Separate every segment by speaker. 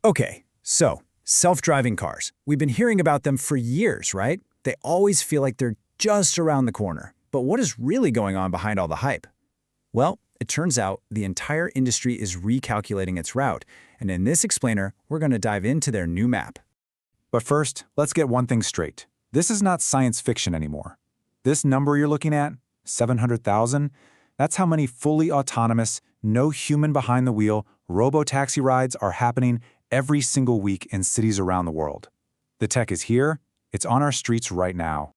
Speaker 1: Okay, so self-driving cars. We've been hearing about them for years, right? They always feel like they're just around the corner. But what is really going on behind all the hype? Well, it turns out the entire industry is recalculating its route, and in this explainer, we're going to dive into their new map.
Speaker 2: But first, let's get one thing straight. This is not science fiction anymore. This number you're looking at, 700,000, that's how many fully autonomous, no human behind the wheel, robo-taxi rides are happening every single week in cities around the world. The tech is here, it's on our streets right now.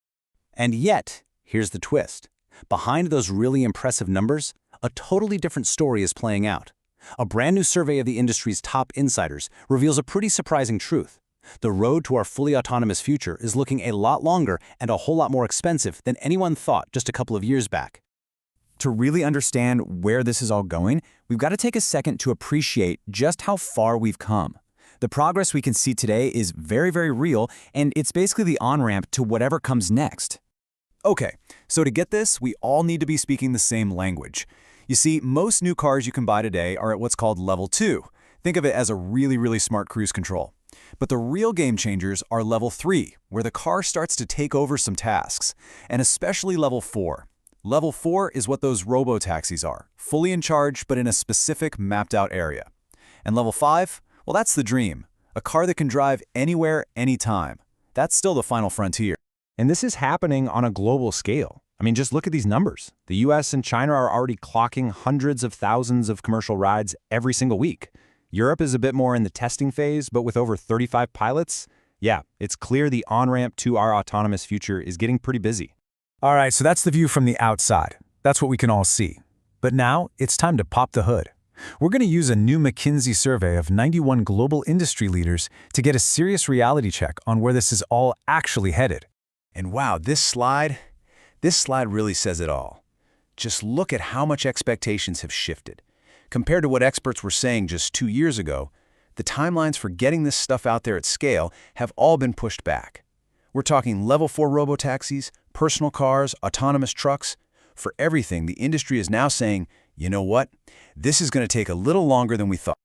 Speaker 3: And yet, here's the twist. Behind those really impressive numbers, a totally different story is playing out. A brand new survey of the industry's top insiders reveals a pretty surprising truth. The road to our fully autonomous future is looking a lot longer and a whole lot more expensive than anyone thought just a couple of years back.
Speaker 1: To really understand where this is all going, we've got to take a second to appreciate just how far we've come. The progress we can see today is very, very real, and it's basically the on-ramp to whatever comes next. Okay, so to get this, we all need to be speaking the same language. You see, most new cars you can buy today are at what's called Level 2. Think of it as a really, really smart cruise control. But the real game changers are Level 3, where the car starts to take over some tasks, and especially Level 4. Level 4 is what those robo-taxis are, fully in charge but in a specific mapped-out area. And Level 5? Well, that's the dream. A car that can drive anywhere, anytime. That's still the final frontier.
Speaker 4: And this is happening on a global scale. I mean, just look at these numbers. The US and China are already clocking hundreds of thousands of commercial rides every single week. Europe is a bit more in the testing phase, but with over 35 pilots, yeah, it's clear the on-ramp to our autonomous future is getting pretty busy.
Speaker 2: All right, so that's the view from the outside. That's what we can all see. But now, it's time to pop the hood. We're going to use a new McKinsey survey of 91 global industry leaders to get a serious reality check on where this is all actually headed.
Speaker 3: And wow, this slide really says it all. Just look at how much expectations have shifted. Compared to what experts were saying just 2 years ago, the timelines for getting this stuff out there at scale have all been pushed back. We're talking Level 4 robo-taxis, personal cars, autonomous trucks. For everything, the industry is now saying, you know what? This is going to take a little longer than we thought.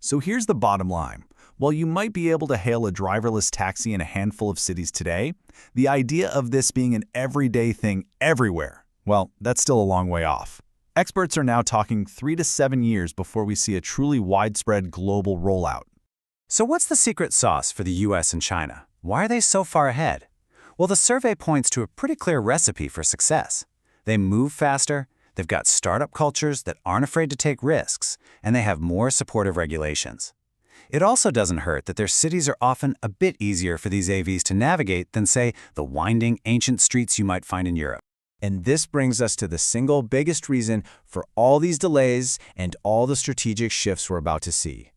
Speaker 1: So here's the bottom line. While you might be able to hail a driverless taxi in a handful of cities today, the idea of this being an everyday thing everywhere, well, that's still a long way off. Experts are now talking 3 to 7 years before we see a truly widespread global rollout.
Speaker 5: So what's the secret sauce for the US and China? Why are they so far ahead? Well, the survey points to a pretty clear recipe for success. They move faster, they've got startup cultures that aren't afraid to take risks, and they have more supportive regulations. It also doesn't hurt that their cities are often a bit easier for these AVs to navigate than, say, the winding, ancient streets you might find in Europe.
Speaker 1: And this brings us to the single biggest reason for all these delays and all the strategic shifts we're about to see.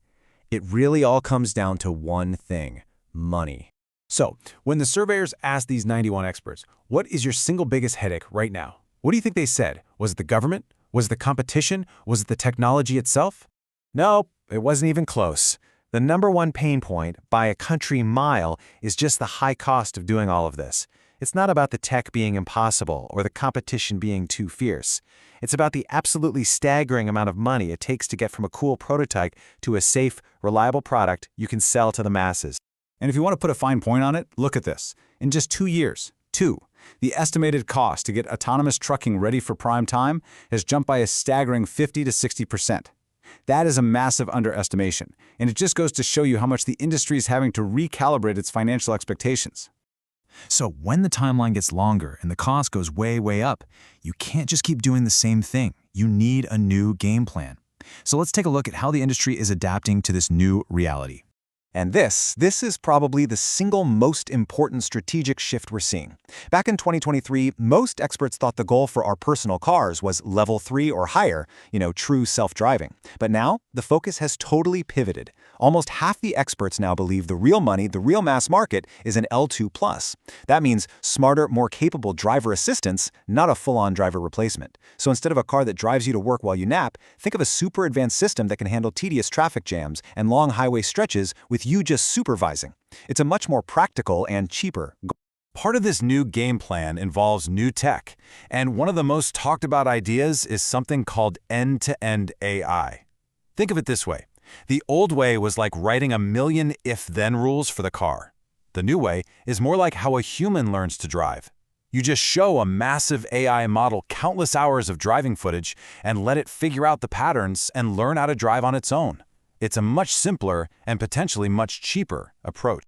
Speaker 1: It really all comes down to one thing: money. So, when the surveyors asked these 91 experts, what is your single biggest headache right now? What do you think they said? Was it the government? Was it the competition? Was it the technology itself? Nope, it wasn't even close. The number one pain point, by a country mile, is just the high cost of doing all of this. It's not about the tech being impossible or the competition being too fierce. It's about the absolutely staggering amount of money it takes to get from a cool prototype to a safe, reliable product you can sell to the masses.
Speaker 2: And if you want to put a fine point on it, look at this. In just 2 years, the estimated cost to get autonomous trucking ready for prime time has jumped by a staggering 50 to 60%. That is a massive underestimation, and it just goes to show you how much the industry is having to recalibrate its financial expectations. So when the timeline gets longer and the cost goes way, way up, you can't just keep doing the same thing. You need a new game plan. So let's take a look at how the industry is adapting to this new reality.
Speaker 4: And this is probably the single most important strategic shift we're seeing. Back in 2023, most experts thought the goal for our personal cars was Level 3 or higher, true self-driving. But now, the focus has totally pivoted. Almost half the experts now believe the real money, the real mass market, is an L2+. That means smarter, more capable driver assistance, not a full-on driver replacement. So instead of a car that drives you to work while you nap, think of a super advanced system that can handle tedious traffic jams and long highway stretches with you just supervising. It's a much more practical and cheaper goal.
Speaker 1: Part of this new game plan involves new tech, and one of the most talked about ideas is something called end-to-end AI. Think of it this way.
Speaker 3: The old way was like writing a million if-then rules for the car. The new way is more like how a human learns to drive. You just show a massive AI model countless hours of driving footage and let it figure out the patterns and learn how to drive on its own. It's a much simpler and potentially much cheaper approach.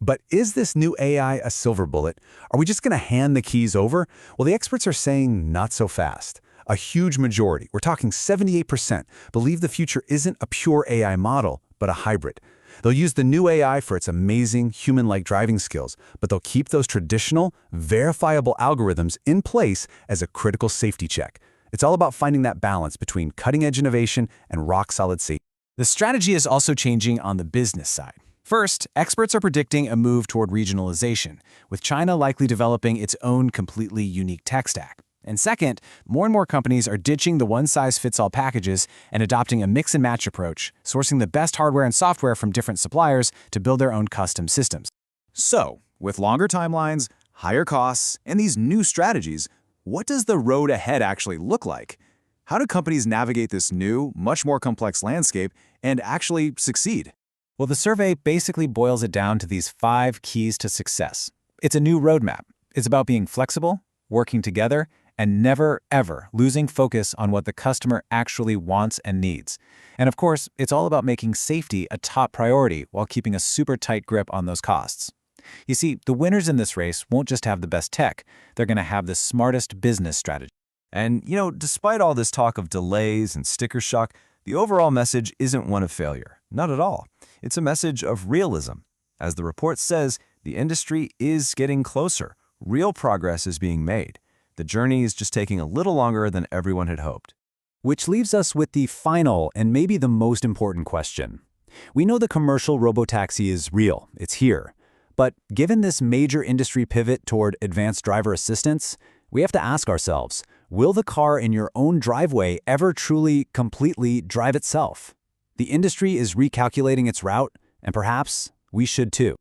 Speaker 2: But is this new AI a silver bullet? Are we just going to hand the keys over? Well, the experts are saying not so fast. A huge majority, we're talking 78%, believe the future isn't a pure AI model, but a hybrid. They'll use the new AI for its amazing human-like driving skills, but they'll keep those traditional, verifiable algorithms in place as a critical safety check. It's all about finding that balance between cutting-edge innovation and rock-solid safety.
Speaker 1: The strategy is also changing on the business side. First, experts are predicting a move toward regionalization, with China likely developing its own completely unique tech stack. And second, more and more companies are ditching the one-size-fits-all packages and adopting a mix-and-match approach, sourcing the best hardware and software from different suppliers to build their own custom systems.
Speaker 5: So, with longer timelines, higher costs, and these new strategies, what does the road ahead actually look like? How do companies navigate this new, much more complex landscape and actually succeed?
Speaker 1: Well, the survey basically boils it down to these 5 keys to success. It's a new roadmap. It's about being flexible, working together, and never, ever losing focus on what the customer actually wants and needs. And of course, it's all about making safety a top priority while keeping a super tight grip on those costs. You see, the winners in this race won't just have the best tech, they're going to have the smartest business strategy.
Speaker 5: And, despite all this talk of delays and sticker shock, the overall message isn't one of failure. Not at all. It's a message of realism. As the report says, the industry is getting closer. Real progress is being made. The journey is just taking a little longer than everyone had hoped.
Speaker 2: Which leaves us with the final and maybe the most important question. We know the commercial robotaxi is real, it's here. But given this major industry pivot toward advanced driver assistance, we have to ask ourselves, will the car in your own driveway ever truly, completely drive itself? The industry is recalculating its route, and perhaps we should too.